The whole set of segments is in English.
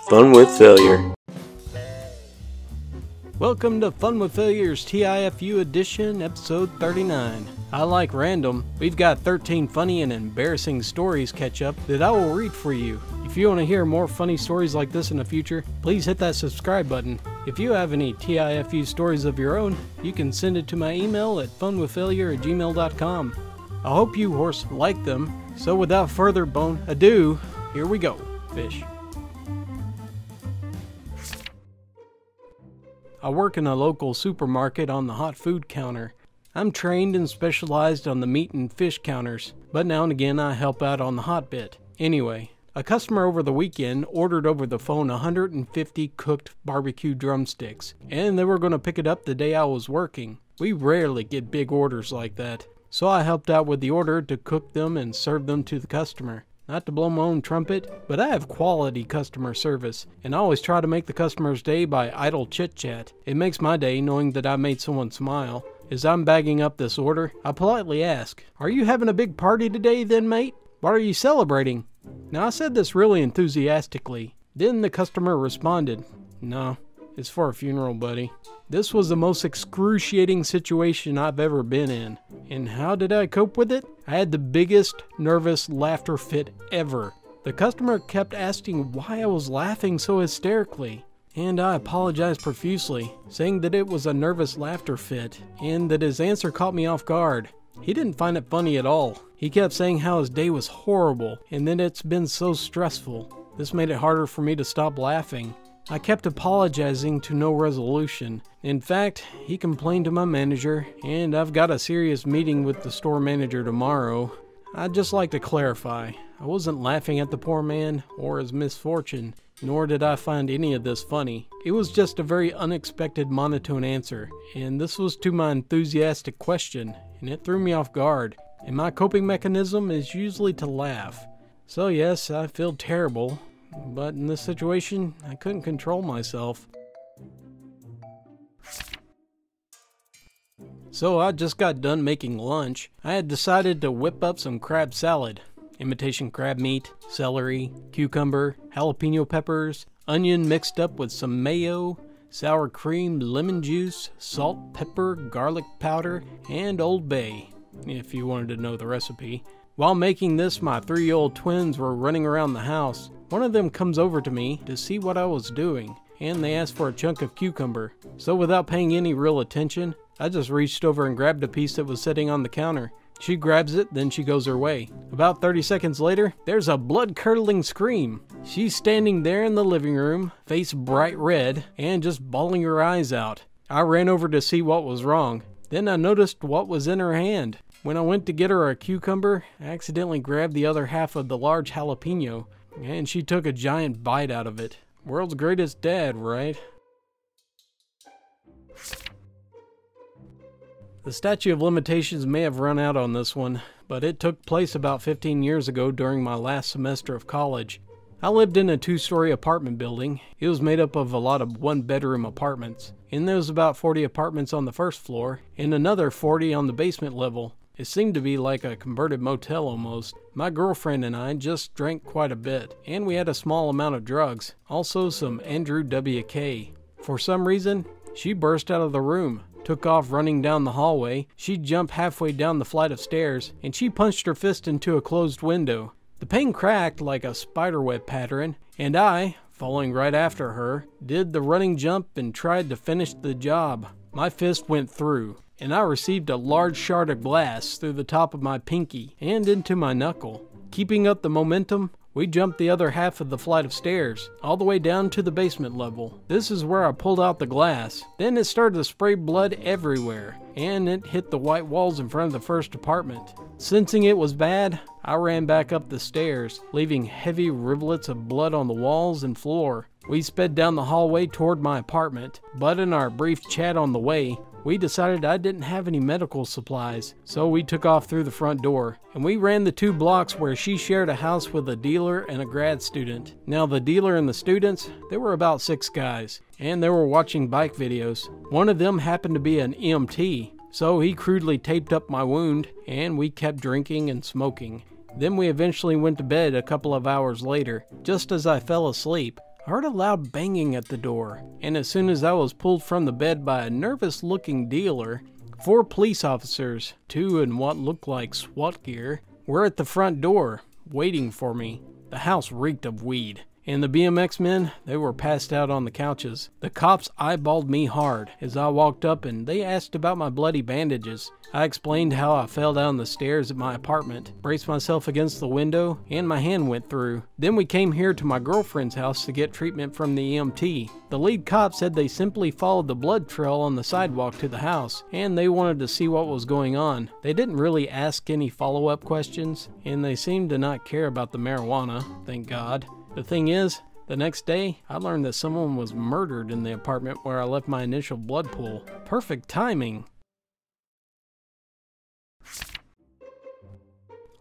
Fun with Failure. Welcome to Fun with Failure's TIFU edition, episode 39. I like random. We've got 13 funny and embarrassing stories catch up that I will read for you. If you want to hear more funny stories like this in the future, please hit that subscribe button. If you have any TIFU stories of your own, you can send it to my email at funwithfailure@gmail.com. I hope you horse like them. So without further ado, here we go. Fish. I work in a local supermarket on the hot food counter. I'm trained and specialized on the meat and fish counters, but now and again I help out on the hot bit. Anyway, a customer over the weekend ordered over the phone 150 cooked barbecue drumsticks, and they were going to pick it up the day I was working. We rarely get big orders like that, so I helped out with the order to cook them and serve them to the customer. Not to blow my own trumpet, but I have quality customer service, and I always try to make the customer's day by idle chit-chat. It makes my day knowing that I made someone smile. As I'm bagging up this order, I politely ask, "Are you having a big party today then, mate? What are you celebrating?" Now I said this really enthusiastically. Then the customer responded, "No, it's for a funeral, buddy." This was the most excruciating situation I've ever been in. And how did I cope with it? I had the biggest nervous laughter fit ever. The customer kept asking why I was laughing so hysterically, and I apologized profusely, saying that it was a nervous laughter fit, and that his answer caught me off guard. He didn't find it funny at all. He kept saying how his day was horrible, and that it's been so stressful. This made it harder for me to stop laughing. I kept apologizing to no resolution. In fact, he complained to my manager, and I've got a serious meeting with the store manager tomorrow. I'd just like to clarify, I wasn't laughing at the poor man or his misfortune, nor did I find any of this funny. It was just a very unexpected monotone answer, and this was to my enthusiastic question, and it threw me off guard. And my coping mechanism is usually to laugh. So yes, I feel terrible. But in this situation, I couldn't control myself. So I just got done making lunch. I had decided to whip up some crab salad. Imitation crab meat, celery, cucumber, jalapeno peppers, onion mixed up with some mayo, sour cream, lemon juice, salt, pepper, garlic powder, and Old Bay, if you wanted to know the recipe. While making this, my 3-year-old twins were running around the house. One of them comes over to me to see what I was doing, and they asked for a chunk of cucumber. So without paying any real attention, I just reached over and grabbed a piece that was sitting on the counter. She grabs it, then she goes her way. About 30 seconds later, there's a blood-curdling scream. She's standing there in the living room, face bright red, and just bawling her eyes out. I ran over to see what was wrong. Then I noticed what was in her hand. When I went to get her a cucumber, I accidentally grabbed the other half of the large jalapeno, and she took a giant bite out of it. World's greatest dad, right? The statute of limitations may have run out on this one, but it took place about 15 years ago during my last semester of college. I lived in a 2-story apartment building. It was made up of a lot of 1-bedroom apartments, and there was about 40 apartments on the first floor, and another 40 on the basement level. It seemed to be like a converted motel almost. My girlfriend and I just drank quite a bit, and we had a small amount of drugs, also some Andrew WK. For some reason, she burst out of the room, took off running down the hallway. She jumped halfway down the flight of stairs, and she punched her fist into a closed window. The pane cracked like a spiderweb pattern, and I, following right after her, did the running jump and tried to finish the job. My fist went through, and I received a large shard of glass through the top of my pinky and into my knuckle. Keeping up the momentum, we jumped the other half of the flight of stairs, all the way down to the basement level. This is where I pulled out the glass. Then it started to spray blood everywhere, and it hit the white walls in front of the first apartment. Sensing it was bad, I ran back up the stairs, leaving heavy rivulets of blood on the walls and floor. We sped down the hallway toward my apartment, but in our brief chat on the way, we decided I didn't have any medical supplies, so we took off through the front door, and we ran the 2 blocks where she shared a house with a dealer and a grad student. Now the dealer and the students, there were about 6 guys, and they were watching bike videos. One of them happened to be an EMT, so he crudely taped up my wound, and we kept drinking and smoking. Then we eventually went to bed a couple of hours later. Just as I fell asleep, I heard a loud banging at the door, and as soon as I was pulled from the bed by a nervous-looking dealer, 4 police officers, 2 in what looked like SWAT gear, were at the front door, waiting for me. The house reeked of weed, and the BMX men, they were passed out on the couches. The cops eyeballed me hard as I walked up, and they asked about my bloody bandages. I explained how I fell down the stairs at my apartment, braced myself against the window, and my hand went through. Then we came here to my girlfriend's house to get treatment from the EMT. The lead cop said they simply followed the blood trail on the sidewalk to the house, and they wanted to see what was going on. They didn't really ask any follow-up questions, and they seemed to not care about the marijuana, thank God. The thing is, the next day, I learned that someone was murdered in the apartment where I left my initial blood pool. Perfect timing.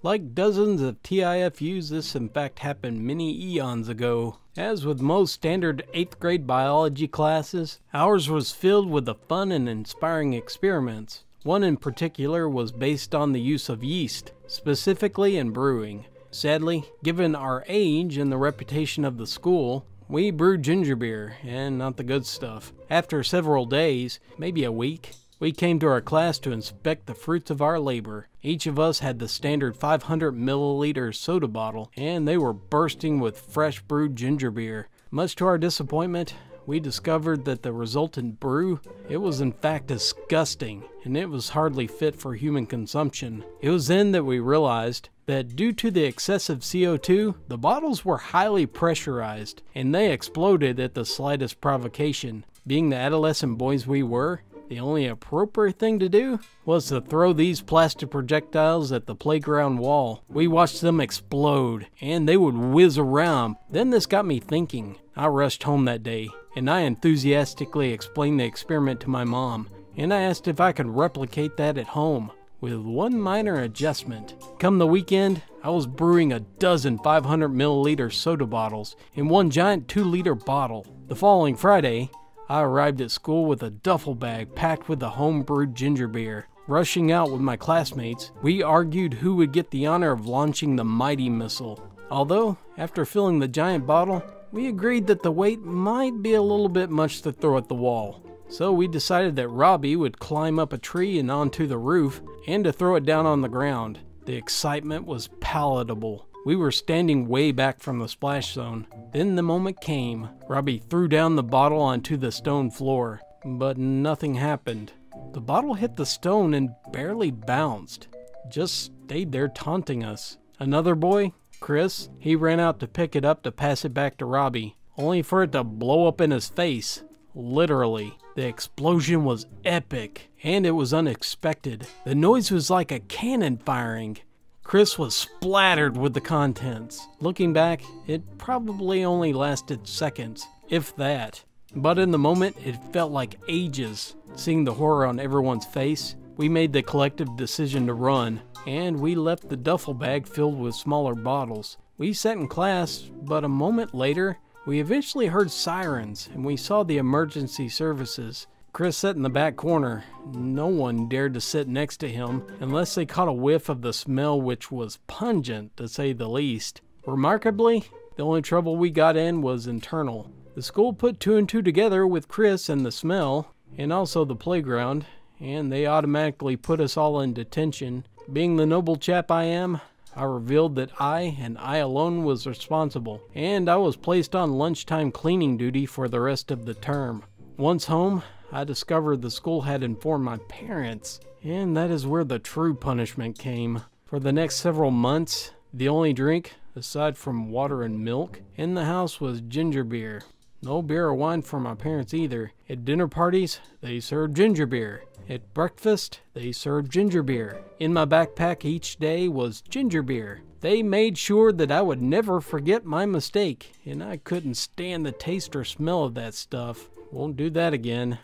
Like dozens of TIFUs, this in fact happened many eons ago. As with most standard 8th grade biology classes, ours was filled with the fun and inspiring experiments. One in particular was based on the use of yeast, specifically in brewing. Sadly, given our age and the reputation of the school, we brewed ginger beer, and not the good stuff. After several days, maybe a week, we came to our class to inspect the fruits of our labor. Each of us had the standard 500 milliliter soda bottle, and they were bursting with fresh brewed ginger beer. Much to our disappointment, we discovered that the resultant brew, it was in fact disgusting, and it was hardly fit for human consumption. It was then that we realized that due to the excessive CO2, the bottles were highly pressurized, and they exploded at the slightest provocation. Being the adolescent boys we were, the only appropriate thing to do was to throw these plastic projectiles at the playground wall. We watched them explode, and they would whiz around. Then this got me thinking. I rushed home that day, and I enthusiastically explained the experiment to my mom, and I asked if I could replicate that at home, with one minor adjustment. Come the weekend, I was brewing a dozen 500 milliliter soda bottles in one giant 2-liter bottle. The following Friday, I arrived at school with a duffel bag packed with the home-brewed ginger beer. Rushing out with my classmates, we argued who would get the honor of launching the mighty missile. Although, after filling the giant bottle, we agreed that the weight might be a little bit much to throw at the wall. So we decided that Robbie would climb up a tree and onto the roof, and to throw it down on the ground. The excitement was palatable. We were standing way back from the splash zone. Then the moment came. Robbie threw down the bottle onto the stone floor, but nothing happened. The bottle hit the stone and barely bounced. Just stayed there taunting us. Another boy, Chris, he ran out to pick it up to pass it back to Robbie, only for it to blow up in his face. Literally. The explosion was epic, and it was unexpected. The noise was like a cannon firing. Chris was splattered with the contents. Looking back, it probably only lasted seconds, if that. But in the moment, it felt like ages. Seeing the horror on everyone's face, we made the collective decision to run, and we left the duffel bag filled with smaller bottles. We sat in class, but a moment later, we eventually heard sirens, and we saw the emergency services. Chris sat in the back corner. No one dared to sit next to him unless they caught a whiff of the smell, which was pungent to say the least. Remarkably, the only trouble we got in was internal. The school put 2 and 2 together with Chris and the smell, and also the playground, and they automatically put us all in detention. Being the noble chap I am, I revealed that I, and I alone, was responsible, and I was placed on lunchtime cleaning duty for the rest of the term. Once home, I discovered the school had informed my parents, and that is where the true punishment came. For the next several months, the only drink, aside from water and milk, in the house was ginger beer. No beer or wine for my parents either. At dinner parties, they served ginger beer. At breakfast, they served ginger beer. In my backpack each day was ginger beer. They made sure that I would never forget my mistake, and I couldn't stand the taste or smell of that stuff. Won't do that again.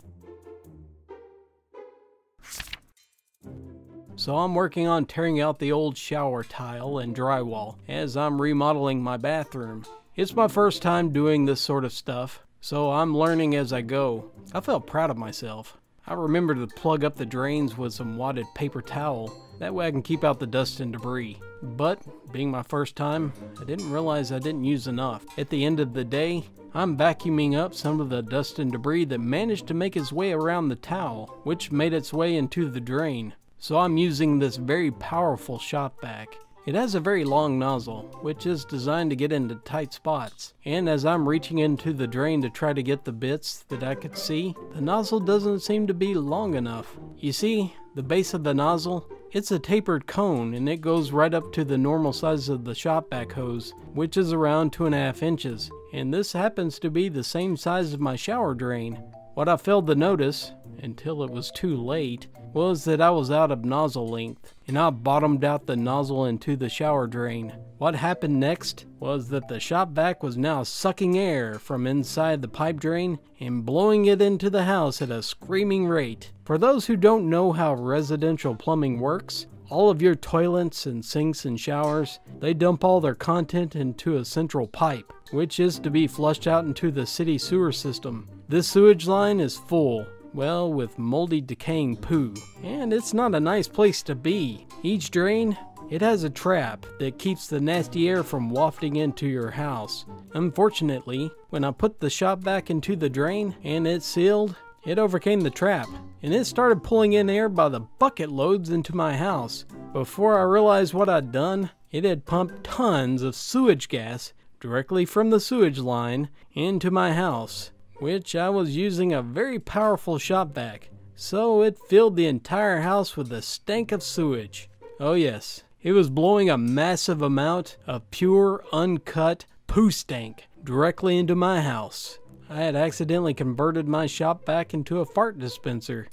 So I'm working on tearing out the old shower tile and drywall as I'm remodeling my bathroom. It's my first time doing this sort of stuff, so I'm learning as I go. I felt proud of myself. I remembered to plug up the drains with some wadded paper towel, That way I can keep out the dust and debris. But, being my first time, I didn't realize I didn't use enough. At the end of the day, I'm vacuuming up some of the dust and debris that managed to make its way around the towel, which made its way into the drain. So I'm using this very powerful shop vac. It has a very long nozzle, which is designed to get into tight spots. And as I'm reaching into the drain to try to get the bits that I could see, the nozzle doesn't seem to be long enough. You see, the base of the nozzle, it's a tapered cone and it goes right up to the normal size of the shop vac hose, which is around 2.5 inches. And this happens to be the same size as my shower drain. What I failed to notice, until it was too late, was that I was out of nozzle length, and I bottomed out the nozzle into the shower drain. What happened next was that the shop vac was now sucking air from inside the pipe drain and blowing it into the house at a screaming rate. For those who don't know how residential plumbing works, all of your toilets and sinks and showers, they dump all their content into a central pipe, which is to be flushed out into the city sewer system. This sewage line is full, well, with moldy, decaying poo, and it's not a nice place to be. Each drain, it has a trap that keeps the nasty air from wafting into your house. Unfortunately, when I put the shop vac into the drain and it sealed, it overcame the trap, and it started pulling in air by the bucket loads into my house. Before I realized what I'd done, it had pumped tons of sewage gas directly from the sewage line into my house, which I was using a very powerful shop vac, so it filled the entire house with the stank of sewage. Oh yes, it was blowing a massive amount of pure, uncut poo stank directly into my house. I had accidentally converted my shop vac into a fart dispenser.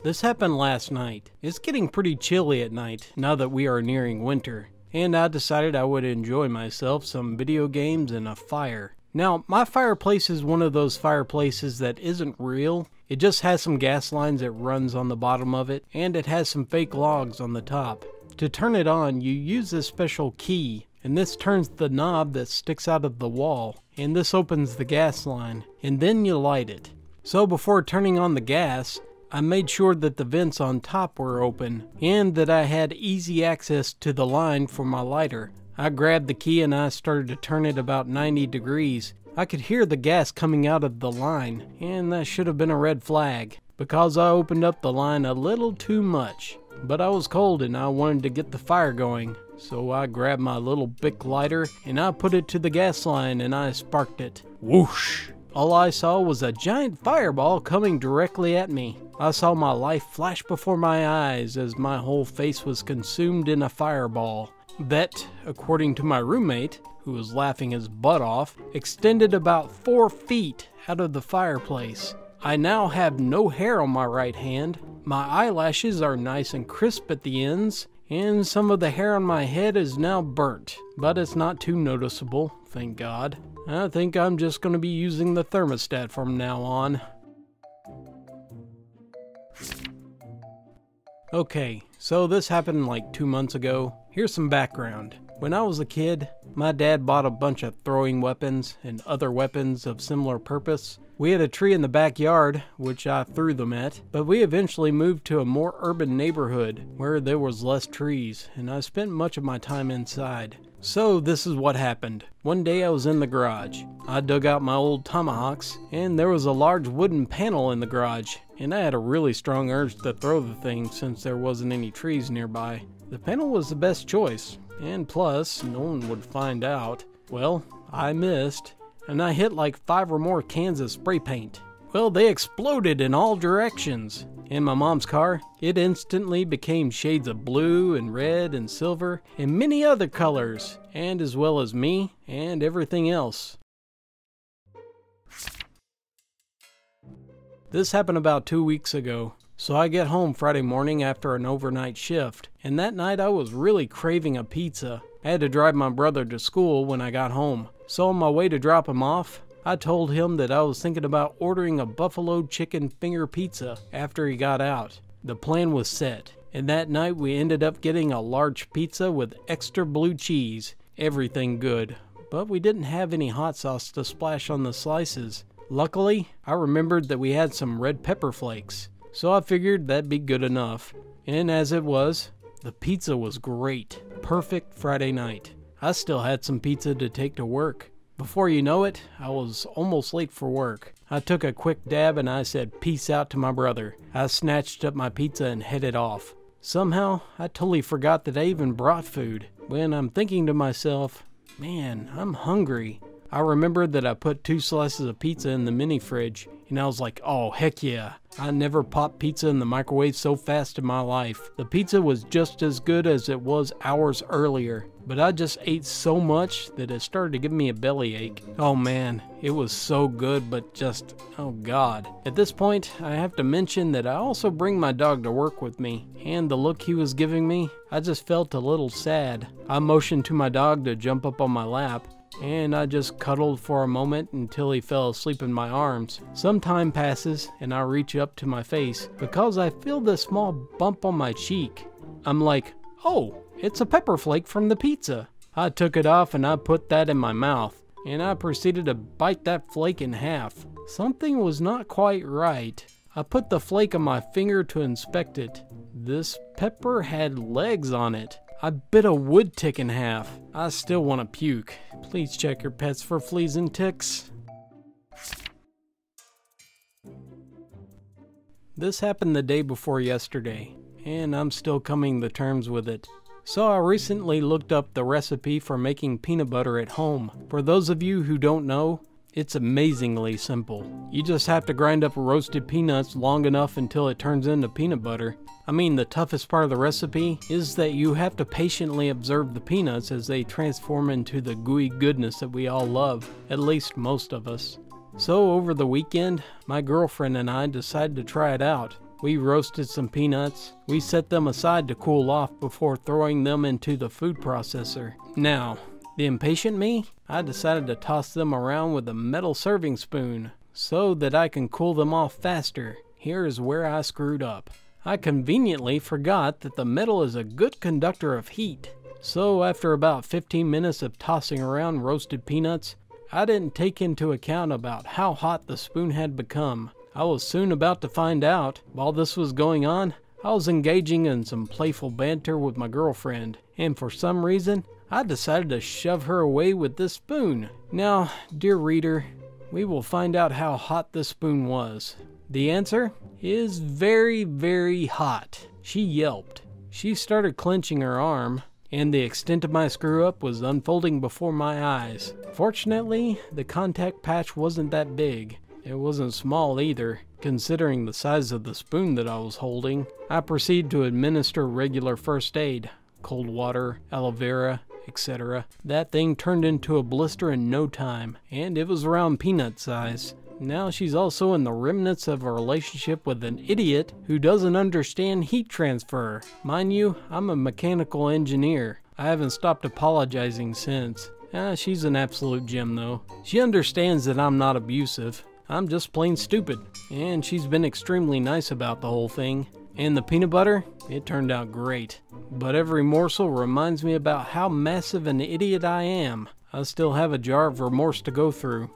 This happened last night. It's getting pretty chilly at night now that we are nearing winter, and I decided I would enjoy myself some video games and a fire. Now, my fireplace is one of those fireplaces that isn't real. It just has some gas lines that runs on the bottom of it, and it has some fake logs on the top. To turn it on, you use this special key, and this turns the knob that sticks out of the wall, and this opens the gas line, and then you light it. So before turning on the gas, I made sure that the vents on top were open, and that I had easy access to the line for my lighter. I grabbed the key and I started to turn it about 90 degrees. I could hear the gas coming out of the line, and that should have been a red flag, because I opened up the line a little too much. But I was cold and I wanted to get the fire going, so I grabbed my little Bic lighter and I put it to the gas line and I sparked it. Whoosh! All I saw was a giant fireball coming directly at me. I saw my life flash before my eyes as my whole face was consumed in a fireball that, according to my roommate, who was laughing his butt off, extended about 4 feet out of the fireplace. I now have no hair on my right hand. My eyelashes are nice and crisp at the ends, and some of the hair on my head is now burnt, but it's not too noticeable, thank God. I think I'm just going to be using the thermostat from now on. Okay, so this happened like 2 months ago. Here's some background. When I was a kid, my dad bought a bunch of throwing weapons and other weapons of similar purpose. We had a tree in the backyard, which I threw them at, but we eventually moved to a more urban neighborhood where there was less trees, and I spent much of my time inside. So this is what happened. One day I was in the garage. I dug out my old tomahawks, and there was a large wooden panel in the garage, and I had a really strong urge to throw the thing since there wasn't any trees nearby. The panel was the best choice, and plus, no one would find out. Well, I missed, and I hit like 5 or more cans of spray paint. Well, they exploded in all directions. In my mom's car, it instantly became shades of blue and red and silver and many other colors, and as well as me and everything else. This happened about 2 weeks ago. So I get home Friday morning after an overnight shift, and that night I was really craving a pizza. I had to drive my brother to school when I got home, so on my way to drop him off, I told him that I was thinking about ordering a buffalo chicken finger pizza after he got out. The plan was set, and that night we ended up getting a large pizza with extra blue cheese, everything good, but we didn't have any hot sauce to splash on the slices. Luckily, I remembered that we had some red pepper flakes. so I figured that'd be good enough. And as it was, the pizza was great. Perfect Friday night. I still had some pizza to take to work. Before you know it, I was almost late for work. I took a quick dab and I said peace out to my brother. I snatched up my pizza and headed off. Somehow, I totally forgot that I even brought food. When I'm thinking to myself, man, I'm hungry. I remembered that I put 2 slices of pizza in the mini fridge, and I was like, oh heck yeah. I never popped pizza in the microwave so fast in my life. The pizza was just as good as it was hours earlier, but I just ate so much that it started to give me a bellyache. Oh man, it was so good, but just, oh god. At this point, I have to mention that I also bring my dog to work with me, and the look he was giving me, I just felt a little sad. I motioned to my dog to jump up on my lap, and I just cuddled for a moment until he fell asleep in my arms. Some time passes and I reach up to my face because I feel this small bump on my cheek. I'm like, oh, it's a pepper flake from the pizza. I took it off and I put that in my mouth, and I proceeded to bite that flake in half. Something was not quite right. I put the flake on my finger to inspect it. This pepper had legs on it. I bit a wood tick in half. I still want to puke. Please check your pets for fleas and ticks. This happened the day before yesterday, and I'm still coming to terms with it. So I recently looked up the recipe for making peanut butter at home. For those of you who don't know, it's amazingly simple. You just have to grind up roasted peanuts long enough until it turns into peanut butter. I mean, the toughest part of the recipe is that you have to patiently observe the peanuts as they transform into the gooey goodness that we all love, at least most of us. So over the weekend, my girlfriend and I decided to try it out. We roasted some peanuts. We set them aside to cool off before throwing them into the food processor. Now, the impatient me, I decided to toss them around with a metal serving spoon so that I can cool them off faster. Here is where I screwed up. I conveniently forgot that the metal is a good conductor of heat. So after about 15 minutes of tossing around roasted peanuts, I didn't take into account about how hot the spoon had become. I was soon about to find out. While this was going on, I was engaging in some playful banter with my girlfriend, and for some reason, I decided to shove her away with this spoon. Now, dear reader, we will find out how hot this spoon was. The answer is very, very hot. She yelped. She started clenching her arm, and the extent of my screw-up was unfolding before my eyes. Fortunately, the contact patch wasn't that big. It wasn't small either, considering the size of the spoon that I was holding. I proceeded to administer regular first aid, cold water, aloe vera, etc. That thing turned into a blister in no time, and it was around peanut size. Now she's also in the remnants of a relationship with an idiot who doesn't understand heat transfer. Mind you, I'm a mechanical engineer. I haven't stopped apologizing since. She's an absolute gem though. She understands that I'm not abusive. I'm just plain stupid. And she's been extremely nice about the whole thing. And the peanut butter, it turned out great. But every morsel reminds me about how massive an idiot I am. I still have a jar of remorse to go through.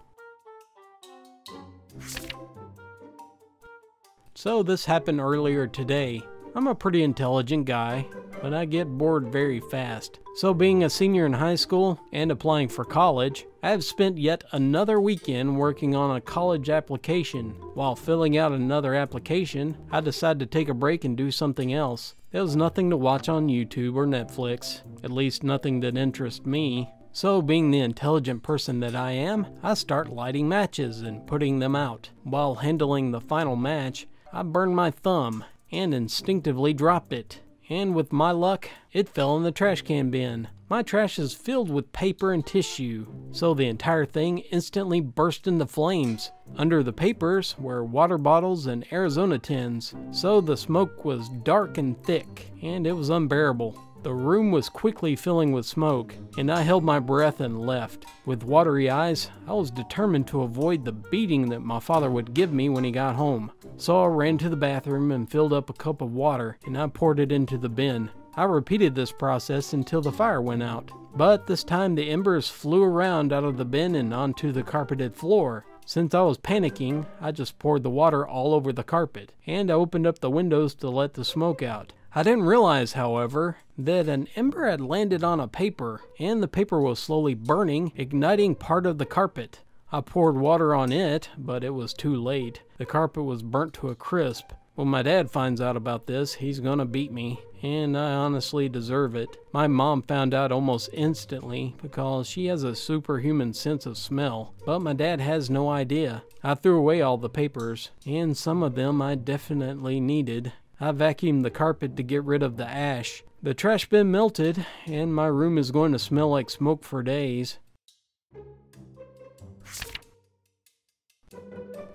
So this happened earlier today. I'm a pretty intelligent guy, but I get bored very fast. So being a senior in high school and applying for college, I have spent yet another weekend working on a college application. While filling out another application, I decided to take a break and do something else. There was nothing to watch on YouTube or Netflix, at least nothing that interests me. So being the intelligent person that I am, I start lighting matches and putting them out. While handling the final match, I burned my thumb and instinctively dropped it. And with my luck, it fell in the trash can bin. My trash is filled with paper and tissue, so the entire thing instantly burst into flames. Under the papers were water bottles and Arizona tins, so the smoke was dark and thick, and it was unbearable. The room was quickly filling with smoke, and I held my breath and left. With watery eyes, I was determined to avoid the beating that my father would give me when he got home. So I ran to the bathroom and filled up a cup of water, and I poured it into the bin. I repeated this process until the fire went out. But this time the embers flew around out of the bin and onto the carpeted floor. Since I was panicking, I just poured the water all over the carpet, and I opened up the windows to let the smoke out. I didn't realize, however, that an ember had landed on a paper, and the paper was slowly burning, igniting part of the carpet. I poured water on it, but it was too late. The carpet was burnt to a crisp. When my dad finds out about this, he's gonna beat me, and I honestly deserve it. My mom found out almost instantly because she has a superhuman sense of smell, but my dad has no idea. I threw away all the papers, and some of them I definitely needed. I vacuumed the carpet to get rid of the ash. The trash bin melted, and my room is going to smell like smoke for days.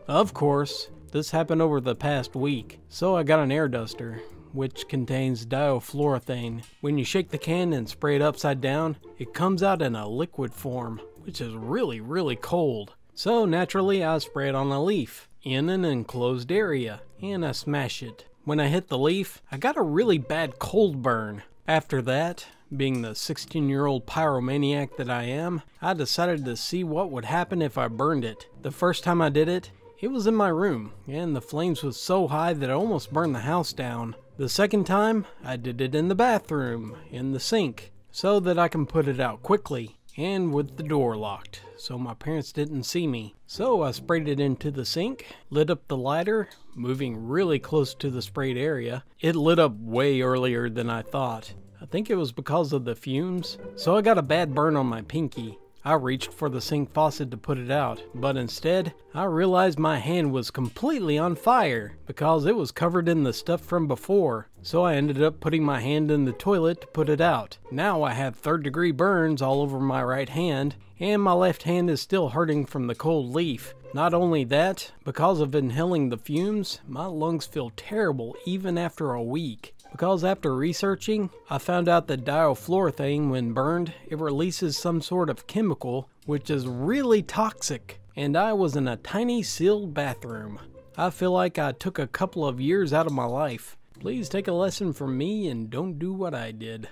Of course, this happened over the past week, so I got an air duster, which contains diofluorothane. When you shake the can and spray it upside down, it comes out in a liquid form, which is really cold. So naturally, I spray it on a leaf, in an enclosed area, and I smash it. When I hit the leaf, I got a really bad cold burn. After that, being the 16-year-old pyromaniac that I am, I decided to see what would happen if I burned it. The first time I did it, it was in my room, and the flames was so high that it almost burned the house down. The second time, I did it in the bathroom, in the sink, so that I can put it out quickly, and with the door locked, so my parents didn't see me. So I sprayed it into the sink, lit up the lighter, moving really close to the sprayed area. It lit up way earlier than I thought. I think it was because of the fumes, so I got a bad burn on my pinky. I reached for the sink faucet to put it out, but instead, I realized my hand was completely on fire because it was covered in the stuff from before. So I ended up putting my hand in the toilet to put it out. Now I have third-degree burns all over my right hand, and my left hand is still hurting from the cold leaf. Not only that, because of inhaling the fumes, my lungs feel terrible even after a week. Because after researching, I found out that diofluorothane, when burned, it releases some sort of chemical which is really toxic. And I was in a tiny sealed bathroom. I feel like I took a couple of years out of my life. Please take a lesson from me and don't do what I did.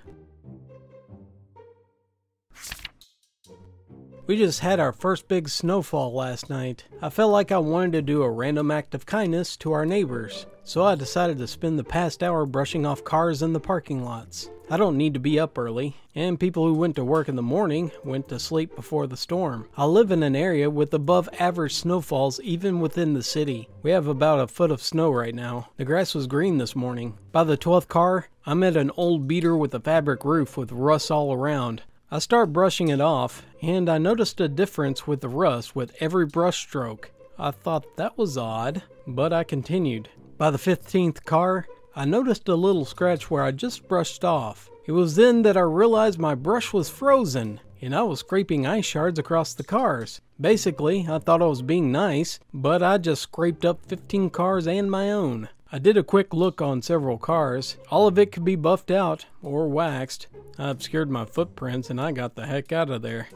We just had our first big snowfall last night. I felt like I wanted to do a random act of kindness to our neighbors, so I decided to spend the past hour brushing off cars in the parking lots. I don't need to be up early, and people who went to work in the morning went to sleep before the storm. I live in an area with above average snowfalls even within the city. We have about a foot of snow right now. The grass was green this morning. By the 12th car, I met an old beater with a fabric roof with rust all around. I start brushing it off, and I noticed a difference with the rust with every brush stroke. I thought that was odd, but I continued. By the 15th car, I noticed a little scratch where I just brushed off. It was then that I realized my brush was frozen, and I was scraping ice shards across the cars. Basically, I thought I was being nice, but I just scraped up 15 cars and my own. I did a quick look on several cars. All of it could be buffed out or waxed. I obscured my footprints and I got the heck out of there.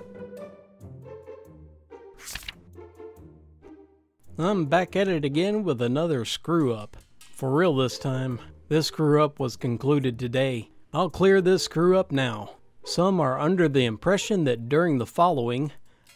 I'm back at it again with another screw up. For real this time. This screw up was concluded today. I'll clear this screw up now. Some are under the impression that during the following,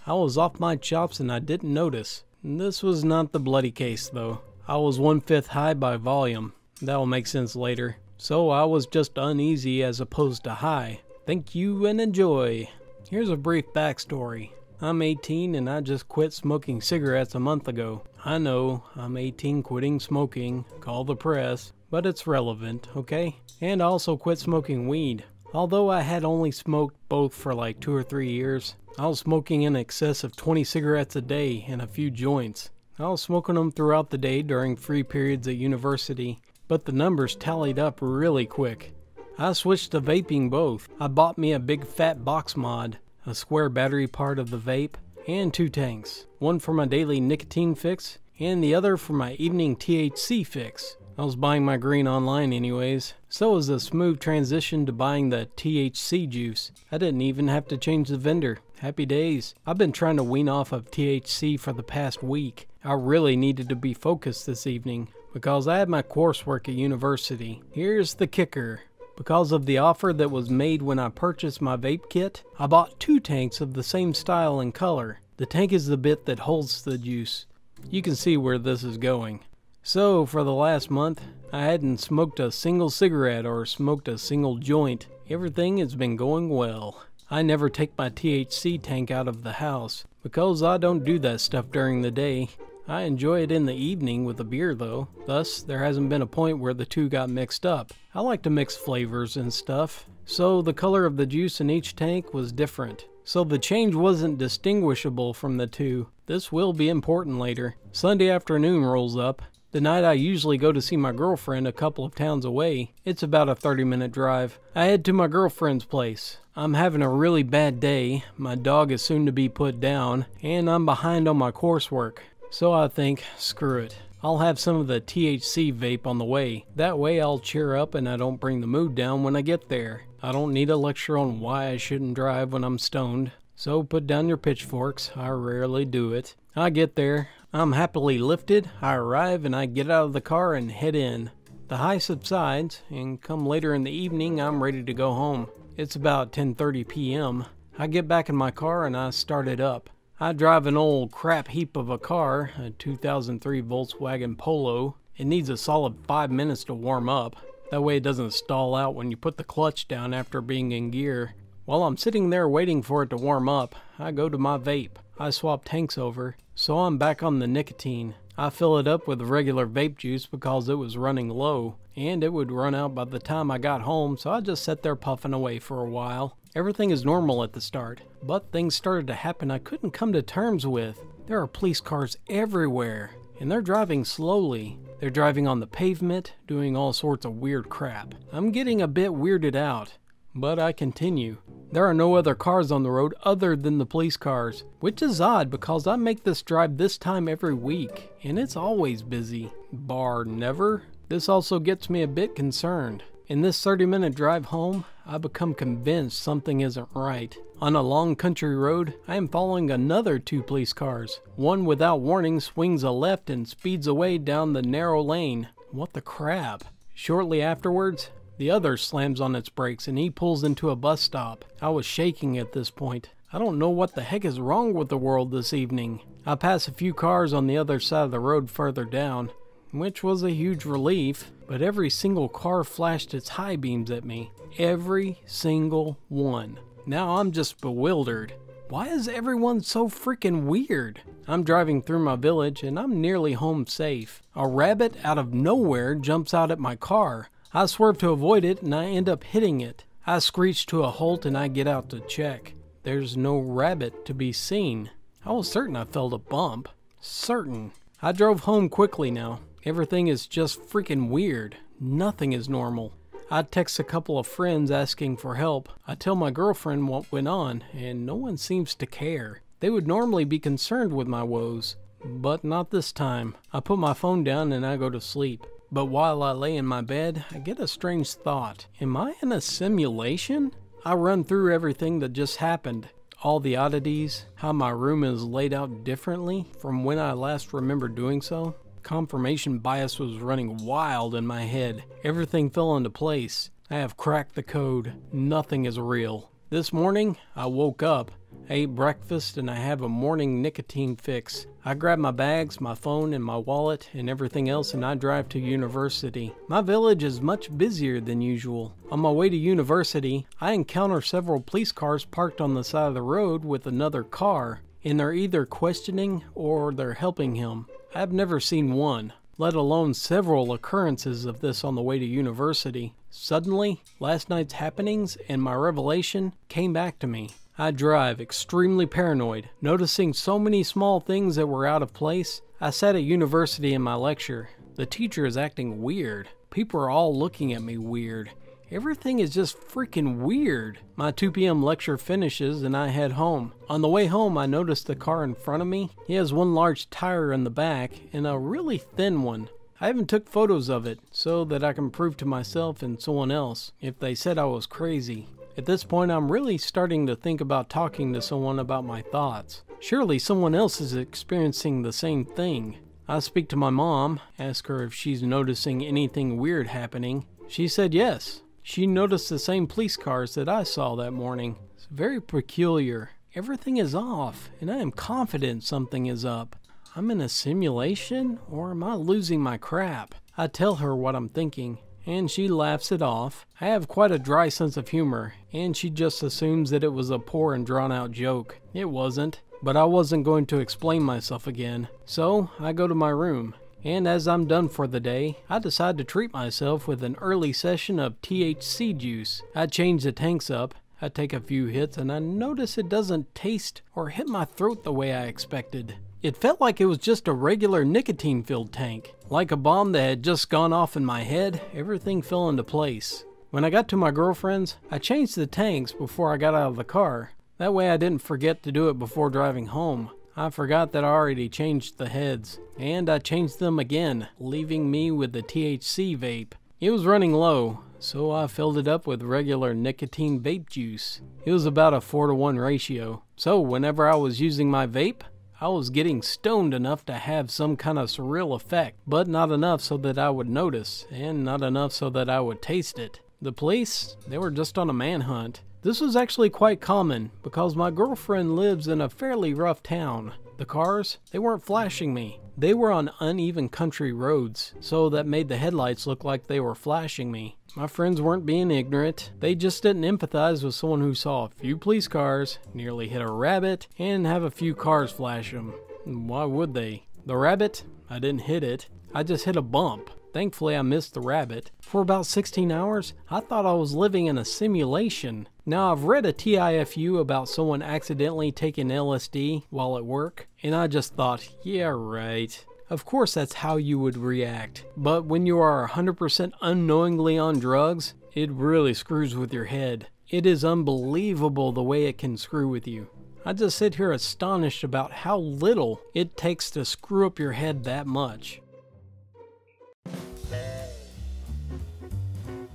I was off my chops and I didn't notice. This was not the bloody case though. I was 1/5 high by volume. That'll make sense later. So I was just uneasy as opposed to high. Thank you and enjoy. Here's a brief backstory. I'm 18 and I just quit smoking cigarettes a month ago. I know, I'm 18 quitting smoking, call the press, but it's relevant, okay? And I also quit smoking weed. Although I had only smoked both for like 2 or 3 years, I was smoking in excess of 20 cigarettes a day and a few joints. I was smoking them throughout the day during free periods at university, but the numbers tallied up really quick. I switched to vaping both. I bought me a big fat box mod, a square battery part of the vape, and 2 tanks. One for my daily nicotine fix, and the other for my evening THC fix. I was buying my green online anyways, so it was a smooth transition to buying the THC juice. I didn't even have to change the vendor. Happy days. I've been trying to wean off of THC for the past week. I really needed to be focused this evening because I had my coursework at university. Here's the kicker. Because of the offer that was made when I purchased my vape kit, I bought 2 tanks of the same style and color. The tank is the bit that holds the juice. You can see where this is going. So, for the last month, I hadn't smoked a single cigarette or smoked a single joint. Everything has been going well. I never take my THC tank out of the house, because I don't do that stuff during the day. I enjoy it in the evening with a beer though, thus there hasn't been a point where the two got mixed up. I like to mix flavors and stuff, so the color of the juice in each tank was different. So the change wasn't distinguishable from the two. This will be important later. Sunday afternoon rolls up. The night I usually go to see my girlfriend a couple of towns away. It's about a 30-minute drive. I head to my girlfriend's place. I'm having a really bad day. My dog is soon to be put down, and I'm behind on my coursework. So I think, screw it. I'll have some of the THC vape on the way. That way I'll cheer up and I don't bring the mood down when I get there. I don't need a lecture on why I shouldn't drive when I'm stoned. So put down your pitchforks. I rarely do it. I get there. I'm happily lifted. I arrive and I get out of the car and head in. The high subsides, and come later in the evening I'm ready to go home. It's about 10:30 p.m. I get back in my car and I start it up. I drive an old crap heap of a car, a 2003 Volkswagen Polo. It needs a solid 5 minutes to warm up. That way it doesn't stall out when you put the clutch down after being in gear. While I'm sitting there waiting for it to warm up, I go to my vape. I swap tanks over, so I'm back on the nicotine. I fill it up with regular vape juice because it was running low, and it would run out by the time I got home, so I just sat there puffing away for a while. Everything is normal at the start, but things started to happen I couldn't come to terms with. There are police cars everywhere, and they're driving slowly. They're driving on the pavement, doing all sorts of weird crap. I'm getting a bit weirded out, but I continue. There are no other cars on the road other than the police cars, which is odd because I make this drive this time every week, and it's always busy. Bar never. This also gets me a bit concerned. In this 30-minute drive home, I become convinced something isn't right. On a long country road, I am following another two police cars. One without warning swings a left and speeds away down the narrow lane. What the crap? Shortly afterwards, the other slams on its brakes and he pulls into a bus stop. I was shaking at this point. I don't know what the heck is wrong with the world this evening. I pass a few cars on the other side of the road further down, which was a huge relief, but every single car flashed its high beams at me. Every single one. Now I'm just bewildered. Why is everyone so freaking weird? I'm driving through my village and I'm nearly home safe. A rabbit out of nowhere jumps out at my car. I swerve to avoid it and I end up hitting it. I screech to a halt and I get out to check. There's no rabbit to be seen. I was certain I felt a bump. Certain. I drove home quickly now. Everything is just freaking weird. Nothing is normal. I text a couple of friends asking for help. I tell my girlfriend what went on, and no one seems to care. They would normally be concerned with my woes, but not this time. I put my phone down and I go to sleep. But while I lay in my bed, I get a strange thought. Am I in a simulation? I run through everything that just happened. All the oddities, how my room is laid out differently from when I last remember doing so. Confirmation bias was running wild in my head. Everything fell into place. I have cracked the code. Nothing is real. This morning, I woke up, ate breakfast, and I have a morning nicotine fix. I grab my bags, my phone, and my wallet, and everything else, and I drive to university. My village is much busier than usual. On my way to university, I encounter several police cars parked on the side of the road with another car, and they're either questioning or they're helping him. I've never seen one, let alone several occurrences of this on the way to university. Suddenly, last night's happenings and my revelation came back to me. I drive extremely paranoid, noticing so many small things that were out of place. I sat at university in my lecture. The teacher is acting weird. People are all looking at me weird. Everything is just freaking weird. My 2 p.m. lecture finishes and I head home. On the way home, I noticed the car in front of me. He has one large tire in the back and a really thin one. I even took photos of it so that I can prove to myself and someone else if they said I was crazy. At this point, I'm really starting to think about talking to someone about my thoughts. Surely someone else is experiencing the same thing. I speak to my mom, ask her if she's noticing anything weird happening. She said yes. She noticed the same police cars that I saw that morning. It's very peculiar. Everything is off, and I am confident something is up. I'm in a simulation, or am I losing my crap? I tell her what I'm thinking, and she laughs it off. I have quite a dry sense of humor, and she just assumes that it was a poor and drawn out joke. It wasn't, but I wasn't going to explain myself again. So I go to my room, and as I'm done for the day, I decide to treat myself with an early session of THC juice. I change the tanks up. I take a few hits and I notice it doesn't taste or hit my throat the way I expected. It felt like it was just a regular nicotine-filled tank. Like a bomb that had just gone off in my head, everything fell into place. When I got to my girlfriend's, I changed the tanks before I got out of the car. That way I didn't forget to do it before driving home. I forgot that I already changed the heads, and I changed them again, leaving me with the THC vape. It was running low, so I filled it up with regular nicotine vape juice. It was about a 4-to-1 ratio, so whenever I was using my vape, I was getting stoned enough to have some kind of surreal effect, but not enough so that I would notice, and not enough so that I would taste it. The police, they were just on a manhunt. This was actually quite common, because my girlfriend lives in a fairly rough town. The cars, they weren't flashing me. They were on uneven country roads, so that made the headlights look like they were flashing me. My friends weren't being ignorant. They just didn't empathize with someone who saw a few police cars, nearly hit a rabbit, and have a few cars flash them. Why would they? The rabbit? I didn't hit it. I just hit a bump. Thankfully, I missed the rabbit. For about 16 hours, I thought I was living in a simulation. Now, I've read a TIFU about someone accidentally taking LSD while at work, and I just thought, yeah, right. Of course that's how you would react. But when you are 100% unknowingly on drugs, it really screws with your head. It is unbelievable the way it can screw with you. I just sit here astonished about how little it takes to screw up your head that much.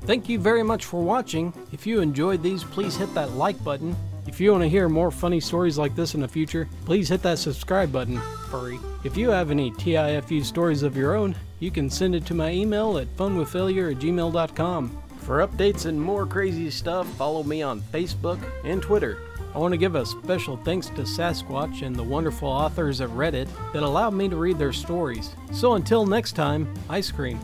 Thank you very much for watching. If you enjoyed these, please hit that like button. If you want to hear more funny stories like this in the future, please hit that subscribe button, furry. If you have any TIFU stories of your own, you can send it to my email at funwithfailure@gmail.com. For updates and more crazy stuff, follow me on Facebook and Twitter. I want to give a special thanks to Sasquatch and the wonderful authors at Reddit that allowed me to read their stories. So until next time, ice cream.